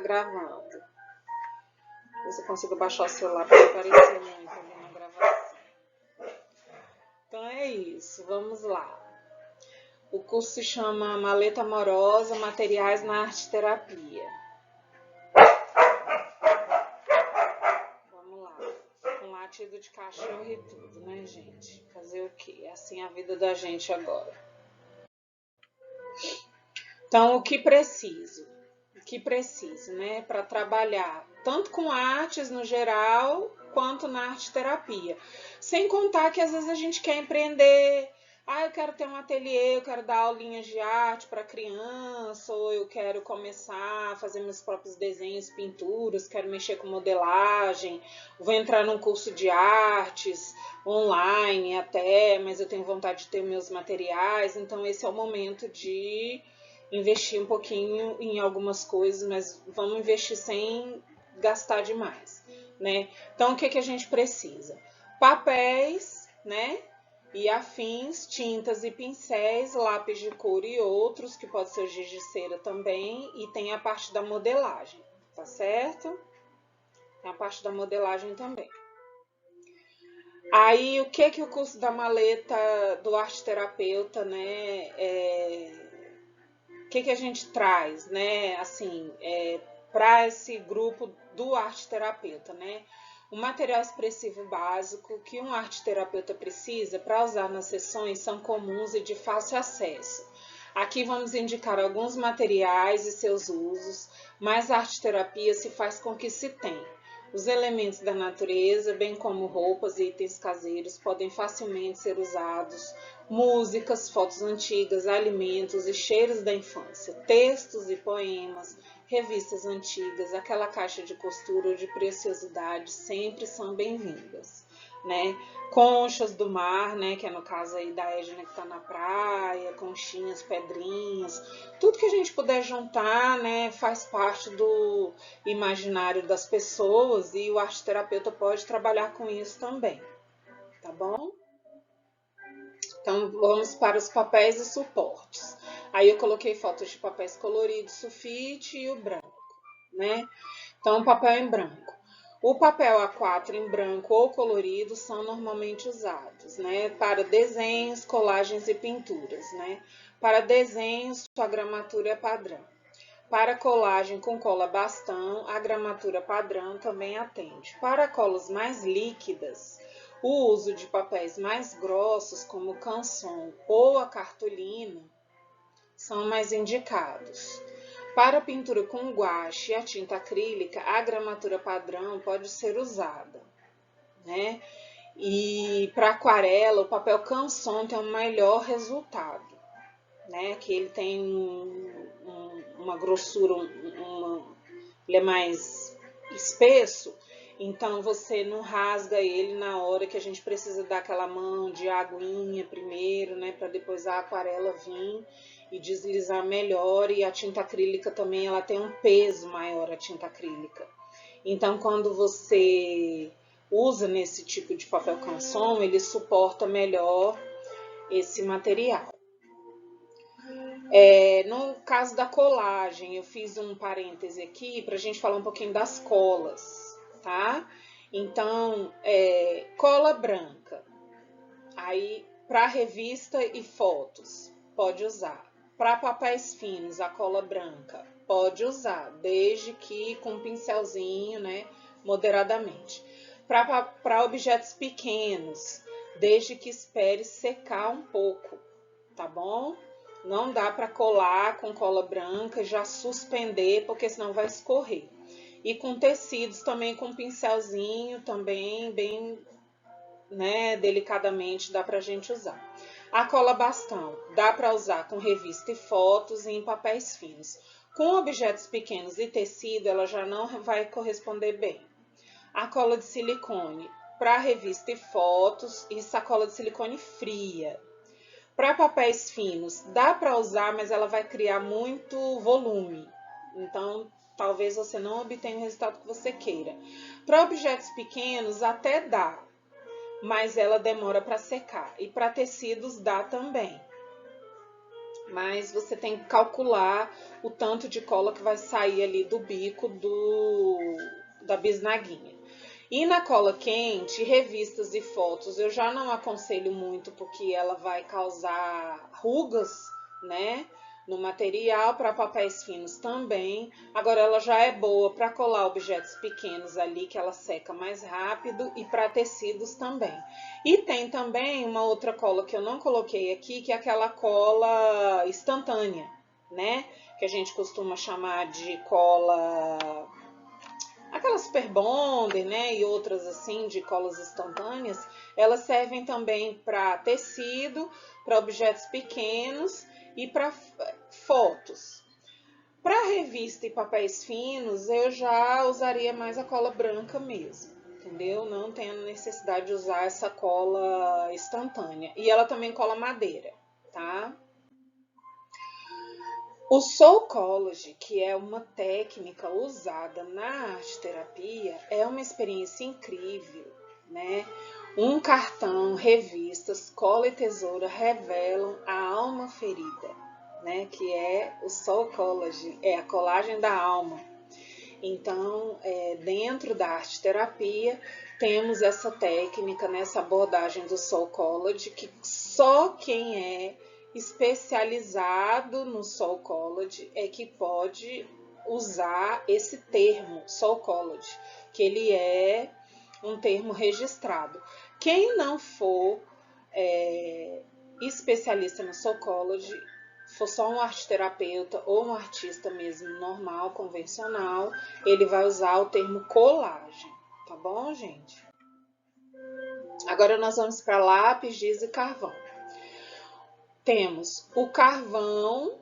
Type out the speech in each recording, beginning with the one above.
gravando. Ver se eu consigo baixar o celular para aparecer muito ali na gravação. Então é isso, vamos lá. O curso se chama Maleta Amorosa, Materiais na Arte Terapia. Vamos lá. Com latido de cachorro e tudo, né, gente? Fazer o quê? É assim a vida da gente agora. Então, o que preciso, né, para trabalhar tanto com artes no geral, quanto na arte terapia. Sem contar que às vezes a gente quer empreender, eu quero ter um ateliê, eu quero dar aulinhas de arte para criança, ou eu quero começar a fazer meus próprios desenhos, pinturas, quero mexer com modelagem, vou entrar num curso de artes, online até, mas eu tenho vontade de ter meus materiais, então esse é o momento de investir um pouquinho em algumas coisas, mas vamos investir sem gastar demais, né? Então, o que a gente precisa? Papéis, né? E afins, tintas e pincéis, lápis de cor e outros, que pode ser giz de cera também, e tem a parte da modelagem, tá certo? Tem a parte da modelagem também. Aí, o que o curso da maleta do arte terapeuta, né, o que a gente traz, né, assim, para esse grupo do arte terapeuta, né? O material expressivo básico que um arte terapeuta precisa para usar nas sessões são comuns e de fácil acesso. Aqui vamos indicar alguns materiais e seus usos, mas a arte terapia se faz com o que se tem. Os elementos da natureza, bem como roupas e itens caseiros, podem facilmente ser usados. Músicas, fotos antigas, alimentos e cheiros da infância, textos e poemas, revistas antigas, aquela caixa de costura ou de preciosidades sempre são bem-vindas, né? Conchas do mar, né? Que é no caso aí da Edna que tá na praia, conchinhas, pedrinhas, tudo que a gente puder juntar, né? Faz parte do imaginário das pessoas e o arte terapeuta pode trabalhar com isso também, tá bom? Então, vamos para os papéis e suportes. Aí eu coloquei fotos de papéis coloridos, sulfite e o branco, né? Então, o papel em branco. O papel A4 em branco ou colorido são normalmente usados, né? Para desenhos, colagens e pinturas, né? Para desenhos, sua gramatura é padrão. Para colagem com cola bastão, a gramatura padrão também atende. Para colas mais líquidas, o uso de papéis mais grossos, como o canson ou a cartolina, são mais indicados. Para pintura com guache e a tinta acrílica, a gramatura padrão pode ser usada, né? E para aquarela, o papel canson tem um melhor resultado, né? Que ele tem uma grossura, ele é mais espesso, então você não rasga ele na hora que a gente precisa dar aquela mão de aguinha primeiro, né, para depois a aquarela vir e deslizar melhor, e a tinta acrílica também, ela tem um peso maior, a tinta acrílica. Então, quando você usa nesse tipo de papel canson, ele suporta melhor esse material. No caso da colagem, eu fiz um parêntese aqui para a gente falar um pouquinho das colas, tá? Então, cola branca, aí para revista e fotos, pode usar. Para papéis finos, a cola branca, pode usar, desde que com um pincelzinho, né, moderadamente. Para objetos pequenos, desde que espere secar um pouco, tá bom? Não dá para colar com cola branca e já suspender, porque senão vai escorrer. E com tecidos também, com pincelzinho também, bem, né, delicadamente dá pra gente usar. A cola bastão dá para usar com revista e fotos e em papéis finos. Com objetos pequenos e tecido, ela já não vai corresponder bem. A cola de silicone para revista e fotos e sacola de silicone fria. Para papéis finos, dá para usar, mas ela vai criar muito volume. Então, talvez você não obtenha o resultado que você queira. Para objetos pequenos, até dá, mas ela demora para secar. E para tecidos, dá também. mas você tem que calcular o tanto de cola que vai sair ali do bico da bisnaguinha. E na cola quente, revistas e fotos, eu já não aconselho muito porque ela vai causar rugas, né, no material. Para papéis finos também. Agora ela já é boa para colar objetos pequenos ali, que ela seca mais rápido, e para tecidos também. E tem também uma outra cola que eu não coloquei aqui, que é aquela cola instantânea, né, que a gente costuma chamar de cola, aquela Super Bonder, né, e outras assim de colas instantâneas. Elas servem também para tecido, para objetos pequenos e para fotos. Para revista e papéis finos, eu já usaria mais a cola branca mesmo, entendeu? Não tenho necessidade de usar essa cola instantânea. E ela também cola madeira, tá? O Soulcology, que é uma técnica usada na arte-terapia, é uma experiência incrível, né? Um cartão, revistas, cola e tesoura revelam a alma ferida, né? Que é o Soulcology, é a colagem da alma. Então, dentro da arte-terapia, temos essa técnica, nessa abordagem do Soulcology, que só quem é especializado no Soulcology é que pode usar esse termo Soulcology, que ele é um termo registrado. Quem não for especialista no Soulcology, for só um arte-terapeuta ou um artista mesmo normal, convencional, ele vai usar o termo colagem, tá bom, gente? Agora nós vamos para lápis, giz e carvão. Temos o carvão,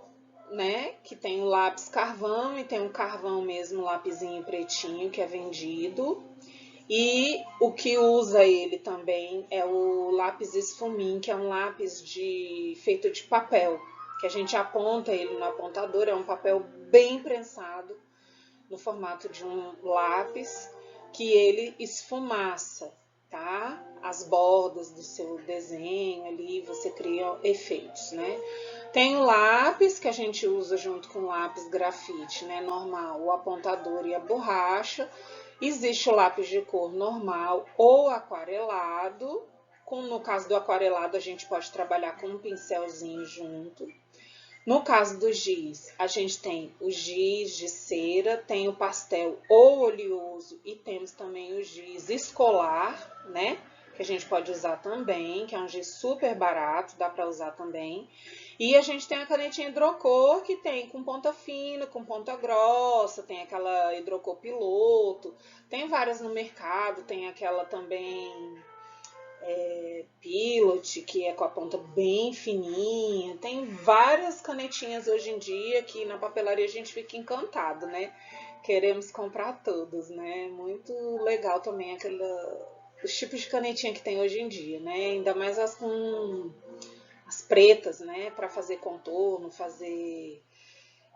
né, que tem o lápis carvão e tem um carvão mesmo, lapisinho pretinho, que é vendido. E o que usa ele também é o lápis esfumim, que é um lápis feito de papel, que a gente aponta ele no apontador, é um papel bem prensado, no formato de um lápis, que ele esfumaça, tá? As bordas do seu desenho ali, você cria efeitos, né? Tem o lápis, que a gente usa junto com o lápis grafite, né? Normal, o apontador e a borracha. Existe o lápis de cor normal ou aquarelado. No caso do aquarelado, a gente pode trabalhar com um pincelzinho junto. No caso do giz, a gente tem o giz de cera, tem o pastel ou oleoso e temos também o giz escolar, né? Que a gente pode usar também, que é um giz super barato, dá para usar também. E a gente tem a canetinha hidrocor, que tem com ponta fina, com ponta grossa, tem aquela hidrocor piloto, tem várias no mercado, tem aquela também Pilot, que é com a ponta bem fininha. Tem várias canetinhas hoje em dia que na papelaria a gente fica encantado, né? Queremos comprar todas, né? Muito legal também os tipos de canetinha que tem hoje em dia, né? Ainda mais as com as pretas, né? Para fazer contorno, fazer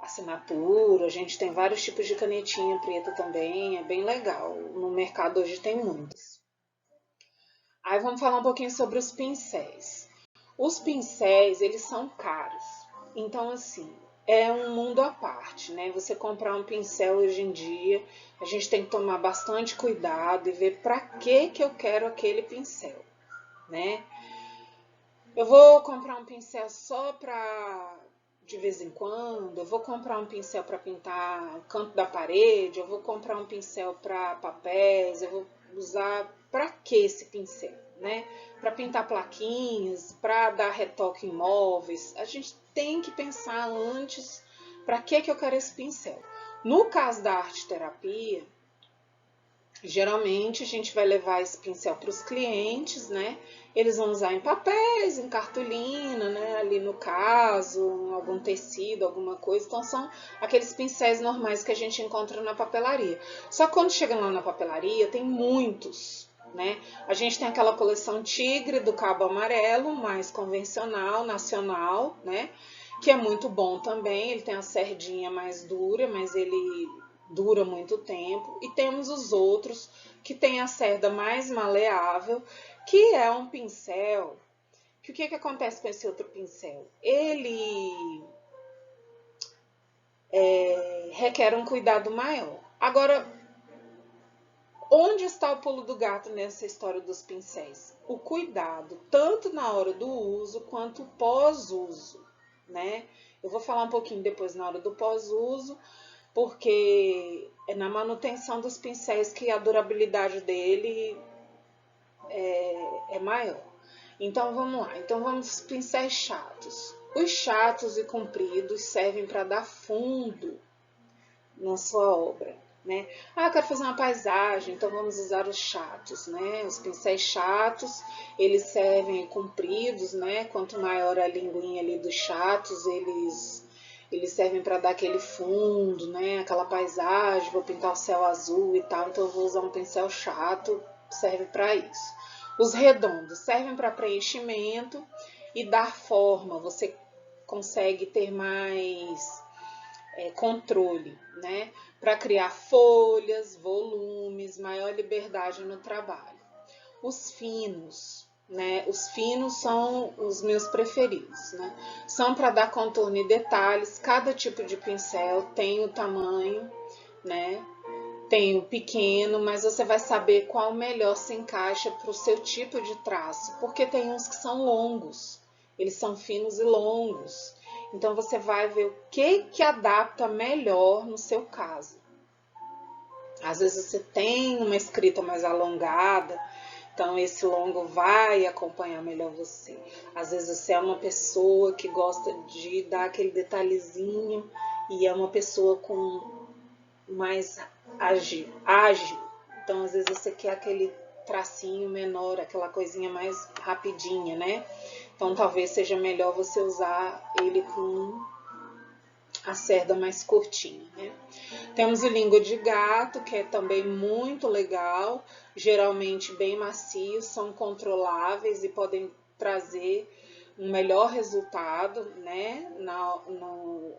assinatura. A gente tem vários tipos de canetinha preta também, é bem legal. No mercado hoje tem muitas. Aí vamos falar um pouquinho sobre os pincéis. Os pincéis, eles são caros. Então, assim, é um mundo à parte, né? Você comprar um pincel hoje em dia, a gente tem que tomar bastante cuidado e ver para que eu quero aquele pincel, né? Eu vou comprar um pincel só para de vez em quando, eu vou comprar um pincel para pintar o canto da parede, eu vou comprar um pincel para papéis, eu vou usar para que esse pincel, né? Para pintar plaquinhas, para dar retoque em móveis. A gente tem que pensar antes para que eu quero esse pincel. No caso da arte-terapia, geralmente a gente vai levar esse pincel para os clientes, né? Eles vão usar em papéis, em cartolina, né? Ali no caso, em algum tecido, alguma coisa. Então são aqueles pincéis normais que a gente encontra na papelaria. Só que quando chega lá na papelaria, tem muitos, né? A gente tem aquela coleção Tigre do cabo amarelo, mais convencional, nacional, né? Que é muito bom também. Ele tem a cerdinha mais dura, mas ele dura muito tempo. E temos os outros que tem a cerda mais maleável, que é um pincel que que o que acontece com esse outro pincel? Ele requer um cuidado maior. Agora, onde está o pulo do gato nessa história dos pincéis? O cuidado, tanto na hora do uso quanto pós-uso, né? Eu vou falar um pouquinho depois na hora do pós-uso, porque é na manutenção dos pincéis que a durabilidade dele é maior. Então vamos lá. Então vamos aos pincéis chatos. Os chatos e compridos servem para dar fundo na sua obra, né? Ah, eu quero fazer uma paisagem, então vamos usar os chatos, né? Os pincéis chatos, eles servem compridos, né? Quanto maior a linguinha ali dos chatos, eles servem para dar aquele fundo, né? Aquela paisagem, vou pintar o céu azul e tal, então eu vou usar um pincel chato, serve para isso. Os redondos servem para preenchimento e dar forma, você consegue ter mais controle, né? Para criar folhas, volumes, maior liberdade no trabalho. Os finos, né? Os finos são os meus preferidos, né? São para dar contorno e detalhes. Cada tipo de pincel tem o tamanho, né? Tem o pequeno, mas você vai saber qual melhor se encaixa para o seu tipo de traço, porque tem uns que são longos, eles são finos e longos. Então você vai ver o que adapta melhor no seu caso. Às vezes você tem uma escrita mais alongada, então esse longo vai acompanhar melhor você. Às vezes você é uma pessoa que gosta de dar aquele detalhezinho e é uma pessoa com mais ágil. Então às vezes você quer aquele tracinho menor, aquela coisinha mais rapidinha, né? Então talvez seja melhor você usar ele com a cerda mais curtinha, né? Temos o língua de gato, que é também muito legal, geralmente bem macios, são controláveis e podem trazer um melhor resultado, né, no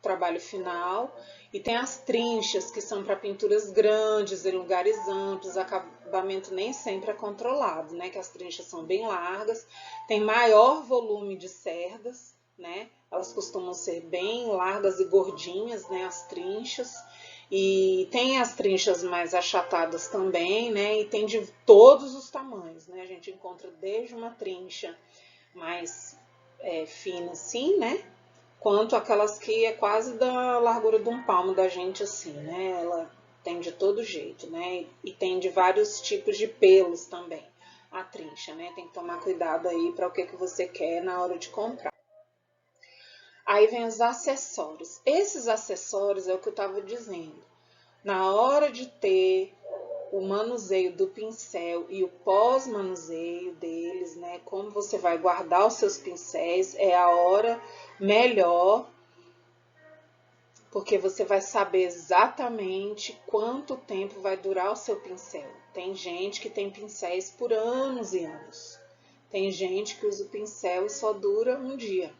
trabalho final. E tem as trinchas, que são para pinturas grandes, em lugares amplos, acabamento nem sempre é controlado, né, que as trinchas são bem largas, tem maior volume de cerdas, né, elas costumam ser bem largas e gordinhas, né, as trinchas. E tem as trinchas mais achatadas também, né, e tem de todos os tamanhos, né, a gente encontra desde uma trincha mais fina assim, né, quanto aquelas que é quase da largura de um palmo da gente assim, né? Ela tem de todo jeito, né? E tem de vários tipos de pelos também, a trincha, né? Tem que tomar cuidado aí para o que você quer na hora de comprar. Aí vem os acessórios. Esses acessórios é o que eu estava dizendo. Na hora de ter o manuseio do pincel e o pós-manuseio deles, né? Como você vai guardar os seus pincéis, é a hora melhor, porque você vai saber exatamente quanto tempo vai durar o seu pincel. Tem gente que tem pincéis por anos e anos. Tem gente que usa o pincel e só dura um dia,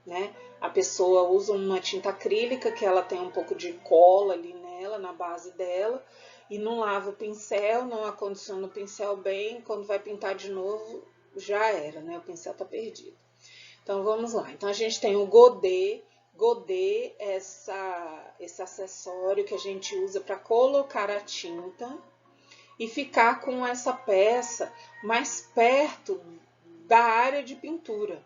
né? A pessoa usa uma tinta acrílica que ela tem um pouco de cola ali nela, na base dela, e não lava o pincel, não acondiciona o pincel bem, quando vai pintar de novo, já era, né? O pincel tá perdido. Então, vamos lá. Então, a gente tem o godê. Godê é esse acessório que a gente usa para colocar a tinta e ficar com essa peça mais perto da área de pintura.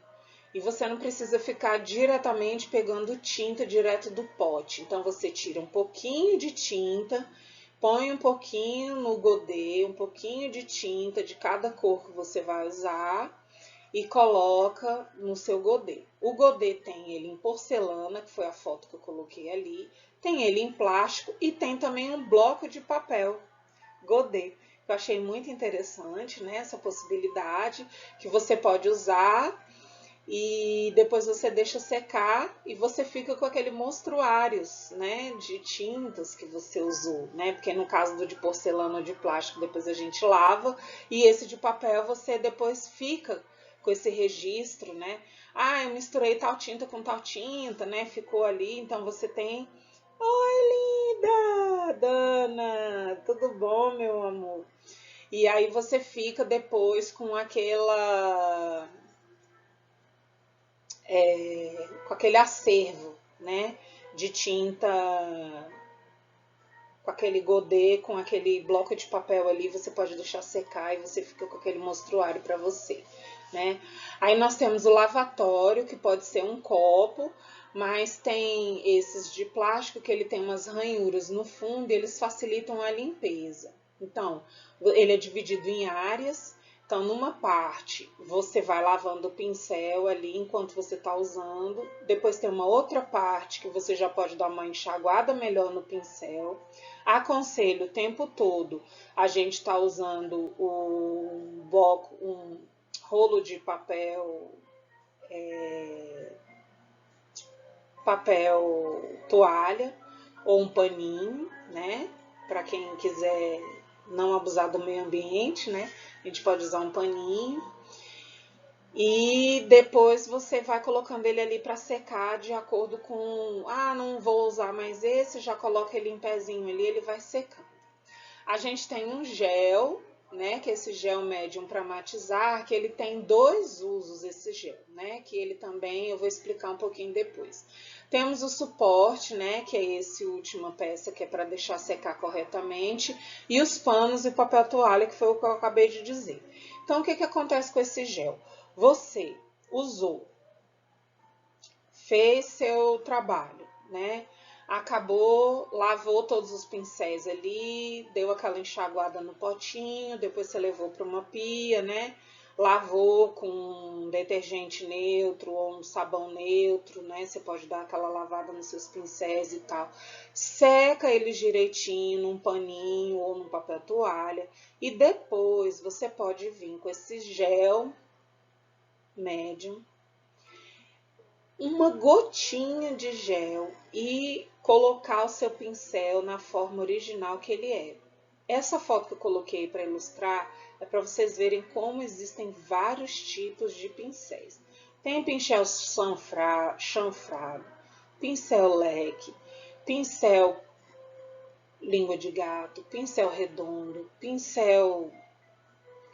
E você não precisa ficar diretamente pegando tinta direto do pote. Então, você tira um pouquinho de tinta, põe um pouquinho no godê, um pouquinho de tinta de cada cor que você vai usar e coloca no seu godê. O godê tem ele em porcelana, que foi a foto que eu coloquei ali, tem ele em plástico e tem também um bloco de papel godê. Eu achei muito interessante, né, essa possibilidade que você pode usar e depois você deixa secar e você fica com aquele monstruários, né, de tintas que você usou, né, porque no caso do de porcelana ou de plástico depois a gente lava e esse de papel você depois fica com esse registro, né, ah, eu misturei tal tinta com tal tinta, né, ficou ali, então você tem... Oi, linda! Dana, tudo bom, meu amor? E aí você fica depois com aquela com aquele acervo, né, de tinta, com aquele godê, com aquele bloco de papel ali, você pode deixar secar e você fica com aquele mostruário para você, né? Aí nós temos o lavatório, que pode ser um copo, mas tem esses de plástico que ele tem umas ranhuras no fundo e eles facilitam a limpeza. Então, ele é dividido em áreas. Então, numa parte, você vai lavando o pincel ali enquanto você está usando. Depois tem uma outra parte que você já pode dar uma enxaguada melhor no pincel. Aconselho o tempo todo a gente está usando um rolo de papel toalha ou um paninho, né? Para quem quiser não abusar do meio ambiente, né? A gente pode usar um paninho. E depois você vai colocando ele ali para secar de acordo com... Ah, não vou usar mais esse, já coloca ele em pezinho ali, ele vai secando. A gente tem um gel, né, que é esse gel médium para matizar, que ele tem 2 usos, esse gel, né, que ele também eu vou explicar um pouquinho depois. Temos o suporte, né, que é esse última peça, que é para deixar secar corretamente, e os panos e o papel toalha, que foi o que eu acabei de dizer. Então, o que acontece com esse gel? Você usou, fez seu trabalho, né? Acabou, lavou todos os pincéis ali, deu aquela enxaguada no potinho, depois você levou para uma pia, né? Lavou com um detergente neutro ou um sabão neutro, né? Você pode dar aquela lavada nos seus pincéis e tal. Seca eles direitinho num paninho ou num papel toalha e depois você pode vir com esse gel médium, uma gotinha de gel e colocar o seu pincel na forma original que ele é. Essa foto que eu coloquei para ilustrar é para vocês verem como existem vários tipos de pincéis. Tem pincel chanfrado, pincel leque, pincel língua de gato, pincel redondo, pincel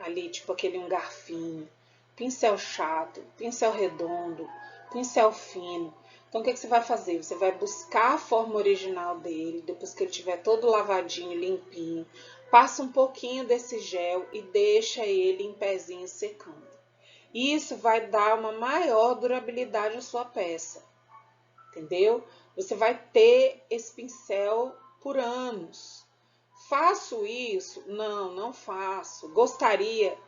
ali tipo aquele um garfinho, pincel chato, pincel redondo, pincel fino. Então, o que você vai fazer? Você vai buscar a forma original dele, depois que ele estiver todo lavadinho, limpinho. Passa um pouquinho desse gel e deixa ele em pezinho secando. Isso vai dar uma maior durabilidade à sua peça, entendeu? Você vai ter esse pincel por anos. Faço isso? Não, não faço. Gostaria,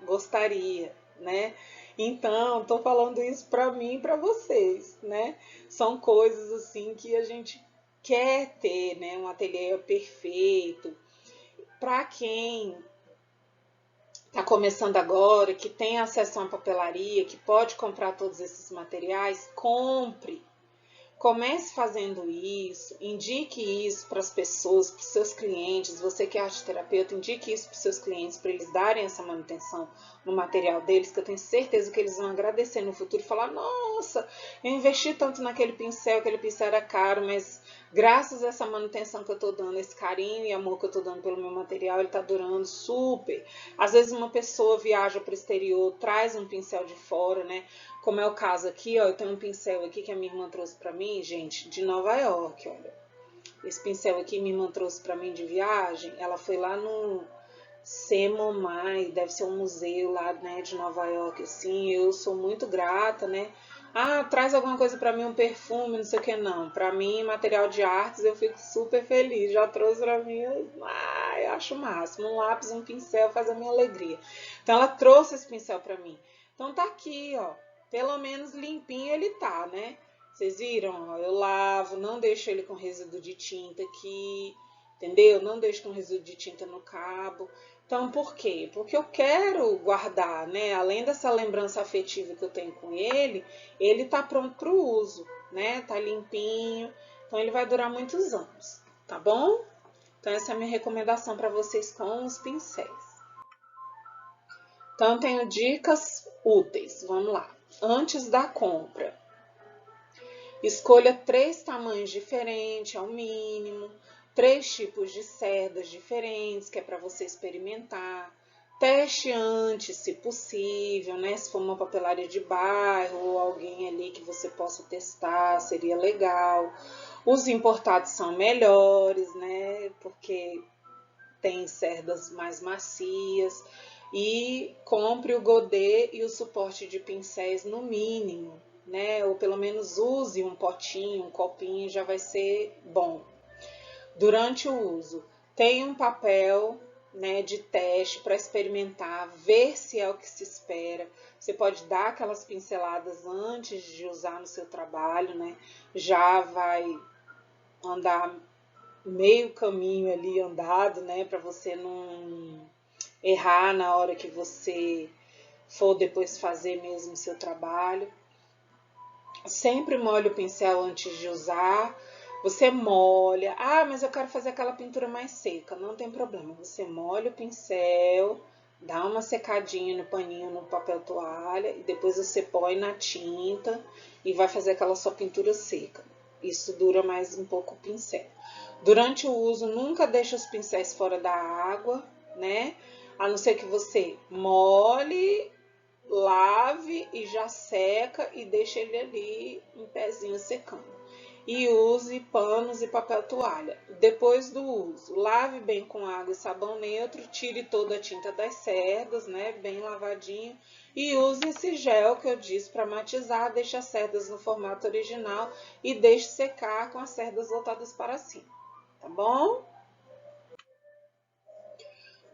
né? Então, tô falando isso para mim e para vocês, né? São coisas assim que a gente quer ter, né? Um ateliê perfeito. Para quem está começando agora, que tem acesso à papelaria, que pode comprar todos esses materiais, compre. Comece fazendo isso, indique isso para as pessoas, para os seus clientes. Você que é arteterapeuta, indique isso para os seus clientes, para eles darem essa manutenção no material deles, que eu tenho certeza que eles vão agradecer no futuro e falar: nossa, eu investi tanto naquele pincel, aquele pincel era caro, mas graças a essa manutenção que eu estou dando, esse carinho e amor que eu estou dando pelo meu material, ele está durando super. Às vezes uma pessoa viaja para o exterior, traz um pincel de fora, né? Como é o caso aqui, ó, eu tenho um pincel aqui que a minha irmã trouxe para mim, gente, de Nova York, olha. Esse pincel aqui minha irmã trouxe para mim de viagem, ela foi lá no Semomai, deve ser um museu lá, né, de Nova York, assim, eu sou muito grata, né. Ah, traz alguma coisa para mim, um perfume, não sei o que, não. Para mim, material de artes, eu fico super feliz. Já trouxe para mim, eu acho o máximo. Um lápis, um pincel faz a minha alegria. Então, ela trouxe esse pincel para mim. Então, tá aqui, ó. Pelo menos limpinho ele tá, né? Vocês viram? Ó, eu lavo, não deixo ele com resíduo de tinta aqui, entendeu? Não deixo com resíduo de tinta no cabo. Então, por quê? Porque eu quero guardar, né? Além dessa lembrança afetiva que eu tenho com ele tá pronto para o uso, né? Tá limpinho, então ele vai durar muitos anos, tá bom? Então, essa é a minha recomendação para vocês com os pincéis. Então, eu tenho dicas úteis, vamos lá. Antes da compra, escolha 3 tamanhos diferentes, ao mínimo, 3 tipos de cerdas diferentes, que é para você experimentar. Teste antes, se possível, né? Se for uma papelaria de bairro ou alguém ali que você possa testar, seria legal. Os importados são melhores, né? Porque tem cerdas mais macias. E compre o godê e o suporte de pincéis no mínimo, né? Ou pelo menos use um potinho, um copinho, já vai ser bom. Durante o uso, tem um papel, né, de teste para experimentar, ver se é o que se espera. Você pode dar aquelas pinceladas antes de usar no seu trabalho, né? Já vai andar meio caminho ali andado, né, para você não errar na hora que você for depois fazer mesmo o seu trabalho. Sempre molhe o pincel antes de usar. Você molha. Ah, mas eu quero fazer aquela pintura mais seca. Não tem problema. Você molha o pincel, dá uma secadinha no paninho, no papel toalha, e depois você põe na tinta e vai fazer aquela sua pintura seca. Isso dura mais um pouco o pincel. Durante o uso, nunca deixe os pincéis fora da água, né? A não ser que você molhe, lave e já seca e deixa ele ali em pezinho secando. E use panos e papel toalha. Depois do uso, lave bem com água e sabão neutro, tire toda a tinta das cerdas, né, bem lavadinho, e use esse gel que eu disse para matizar, deixe as cerdas no formato original e deixe secar com as cerdas voltadas para cima, tá bom?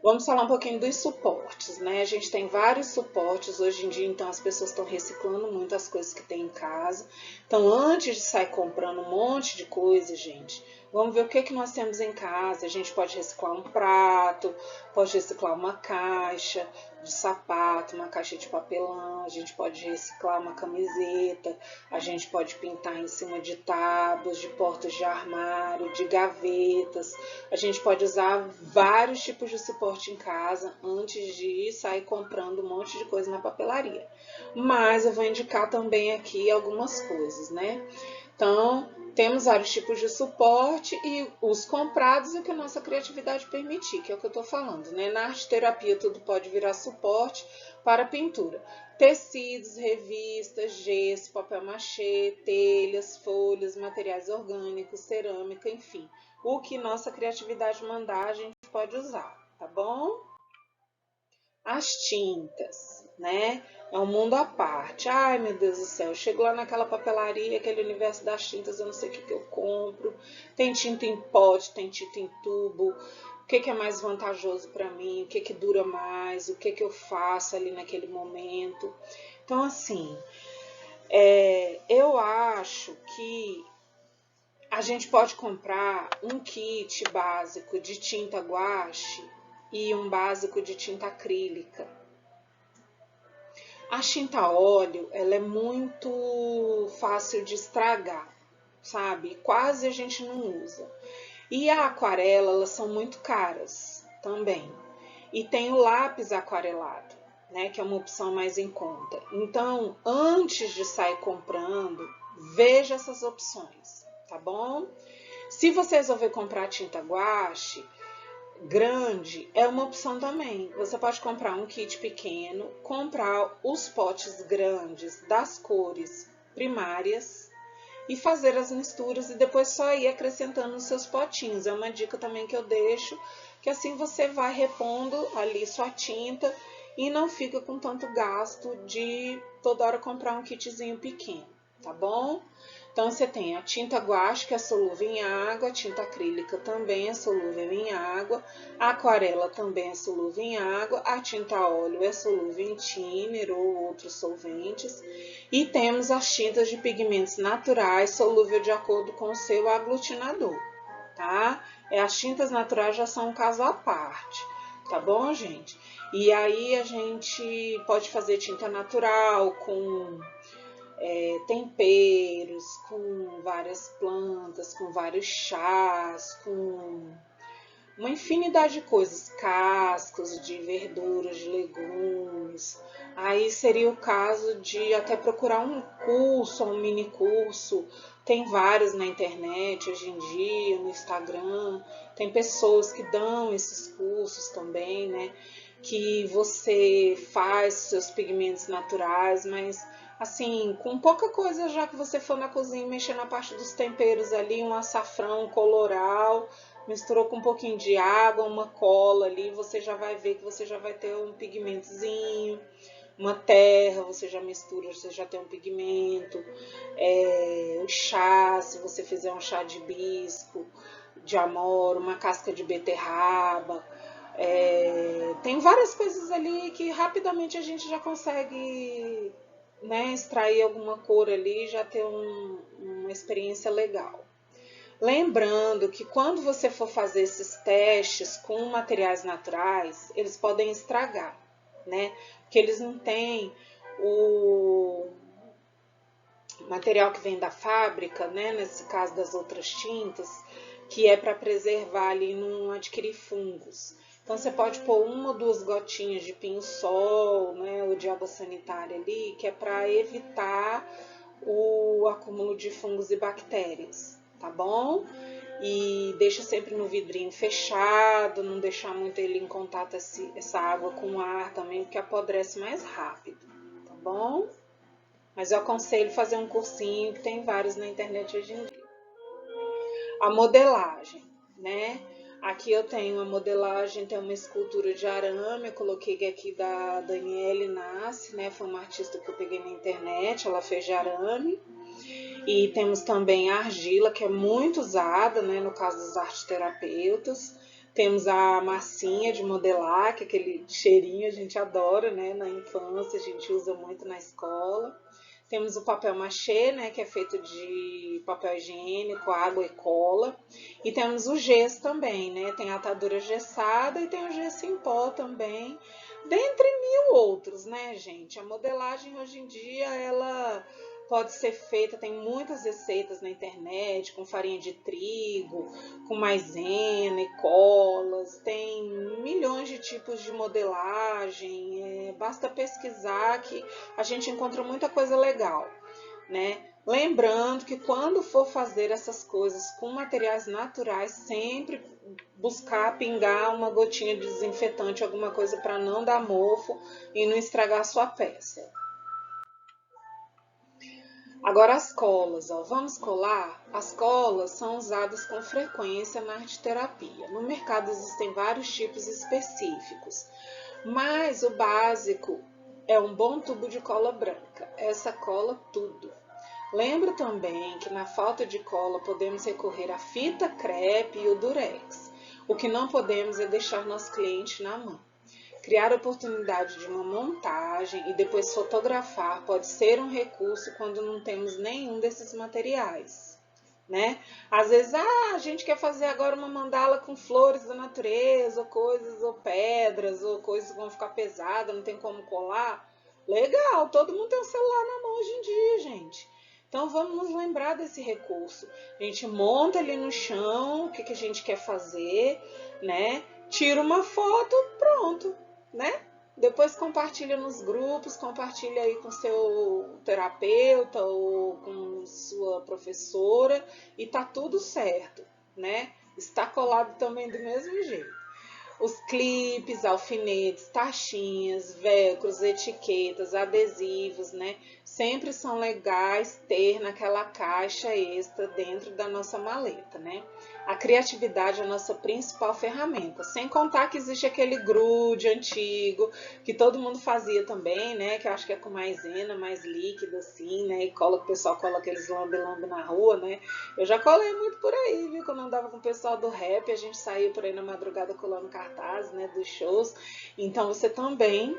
Vamos falar um pouquinho dos suportes, né? A gente tem vários suportes hoje em dia, então as pessoas estão reciclando muito as coisas que tem em casa. Então, antes de sair comprando um monte de coisa, gente, vamos ver o que nós temos em casa. A gente pode reciclar um prato, pode reciclar uma caixa de sapato, uma caixa de papelão, a gente pode reciclar uma camiseta, a gente pode pintar em cima de tábuas, de portas de armário, de gavetas. A gente pode usar vários tipos de suporte em casa antes de sair comprando um monte de coisa na papelaria. Mas eu vou indicar também aqui algumas coisas, né? Então, temos vários tipos de suporte e os comprados é o que a nossa criatividade permitir, que é o que eu estou falando, né? Na arte-terapia tudo pode virar suporte para pintura. Tecidos, revistas, gesso, papel machê, telhas, folhas, materiais orgânicos, cerâmica, enfim. O que nossa criatividade mandar, a gente pode usar, tá bom? As tintas, né? É um mundo à parte. Ai, meu Deus do céu, eu chego lá naquela papelaria, aquele universo das tintas, eu não sei o que eu compro. Tem tinta em pote, tem tinta em tubo. O que é mais vantajoso para mim? O que dura mais? O que eu faço ali naquele momento? Então, assim, eu acho que a gente pode comprar um kit básico de tinta guache e um básico de tinta acrílica. A tinta a óleo, ela é muito fácil de estragar, sabe? Quase a gente não usa. E a aquarela, elas são muito caras também. E tem o lápis aquarelado, né? Que é uma opção mais em conta. Então, antes de sair comprando, veja essas opções, tá bom? Se você resolver comprar tinta guache grande, é uma opção também. Você pode comprar um kit pequeno, comprar os potes grandes das cores primárias e fazer as misturas e depois só ir acrescentando nos seus potinhos. É uma dica também que eu deixo, que assim você vai repondo ali sua tinta e não fica com tanto gasto de toda hora comprar um kitzinho pequeno, tá bom? Então, você tem a tinta guache, que é solúvel em água, a tinta acrílica também é solúvel em água, a aquarela também é solúvel em água, a tinta a óleo é solúvel em tíner ou outros solventes, e temos as tintas de pigmentos naturais, solúvel de acordo com o seu aglutinador, tá? As tintas naturais já são um caso à parte, tá bom, gente? E aí a gente pode fazer tinta natural com temperos, com várias plantas, com vários chás, com uma infinidade de coisas, cascos de verduras, de legumes. Aí seria o caso de até procurar um curso, um mini curso. Tem vários na internet hoje em dia, no Instagram. Tem pessoas que dão esses cursos também, né? que você faz seus pigmentos naturais, mas assim, com pouca coisa, já que você for na cozinha mexer na parte dos temperos ali, um açafrão, um coloral, misturou com um pouquinho de água, uma cola ali, você já vai ver que você já vai ter um pigmentozinho. Uma terra, você já mistura, você já tem um pigmento. O chá, se você fizer um chá de hibisco, de amora, uma casca de beterraba. Tem várias coisas ali que rapidamente a gente já consegue, né, extrair alguma cor ali e já ter uma experiência legal. Lembrando que quando você for fazer esses testes com materiais naturais, eles podem estragar, né? Porque eles não têm o material que vem da fábrica, né? Nesse caso das outras tintas, que é para preservar ali, não adquirir fungos. Então você pode pôr uma ou duas gotinhas de pinho-sol, né? Ou de água sanitária ali, que é para evitar o acúmulo de fungos e bactérias, tá bom? E deixa sempre no vidrinho fechado, não deixar muito ele em contato essa água com o ar também, porque apodrece mais rápido, tá bom? Mas eu aconselho fazer um cursinho, que tem vários na internet hoje em dia. A modelagem, né? Aqui eu tenho uma modelagem, tem uma escultura de arame, eu coloquei aqui da Daniele Nassi, né? Foi uma artista que eu peguei na internet, ela fez de arame. E temos também a argila, que é muito usada, né, no caso dos arteterapeutas. Temos a massinha de modelar, que é aquele cheirinho a gente adora, né, na infância, a gente usa muito na escola. Temos o papel machê, né, que é feito de papel higiênico, água e cola. E temos o gesso também, né, tem a atadura gessada e tem o gesso em pó também, dentre mil outros, né, gente. A modelagem hoje em dia, ela pode ser feita, tem muitas receitas na internet, com farinha de trigo, com maisena e colas, tem milhões de tipos de modelagem, basta pesquisar que a gente encontra muita coisa legal, né? Lembrando que quando for fazer essas coisas com materiais naturais, sempre buscar pingar uma gotinha de desinfetante, alguma coisa para não dar mofo e não estragar a sua peça. Agora as colas, ó, vamos colar? As colas são usadas com frequência na arteterapia. No mercado existem vários tipos específicos, mas o básico é um bom tubo de cola branca. Essa cola tudo. Lembro também que na falta de cola podemos recorrer à fita crepe e o durex. O que não podemos é deixar nosso cliente na mão. Criar a oportunidade de uma montagem e depois fotografar pode ser um recurso quando não temos nenhum desses materiais, né? Às vezes, a gente quer fazer agora uma mandala com flores da natureza, ou coisas, ou pedras, ou coisas que vão ficar pesadas, não tem como colar. Legal, todo mundo tem um celular na mão hoje em dia, gente. Então vamos nos lembrar desse recurso. A gente monta ali no chão o que a gente quer fazer, né? Tira uma foto, pronto, né? Depois compartilha nos grupos, compartilha aí com seu terapeuta ou com sua professora e tá tudo certo, né? Está colado também do mesmo jeito. Os clipes, alfinetes, taxinhas, velcros, etiquetas, adesivos, né? Sempre são legais ter naquela caixa extra dentro da nossa maleta, né? A criatividade é a nossa principal ferramenta, sem contar que existe aquele grude antigo, que todo mundo fazia também, né? Que eu acho que é com maisena, mais líquido assim, né? E cola, o pessoal cola aqueles lambe-lambe na rua, né? Eu já colei muito por aí, viu? Quando eu andava com o pessoal do rap, a gente saía por aí na madrugada colando cartazes, né? Dos shows. Então você também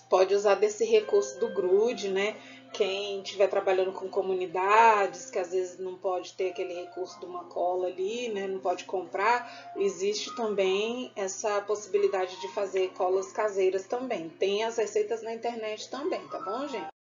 pode usar desse recurso do grude, né? Quem estiver trabalhando com comunidades, que às vezes não pode ter aquele recurso de uma cola ali, né? Não pode comprar, existe também essa possibilidade de fazer colas caseiras também. Tem as receitas na internet também, tá bom, gente?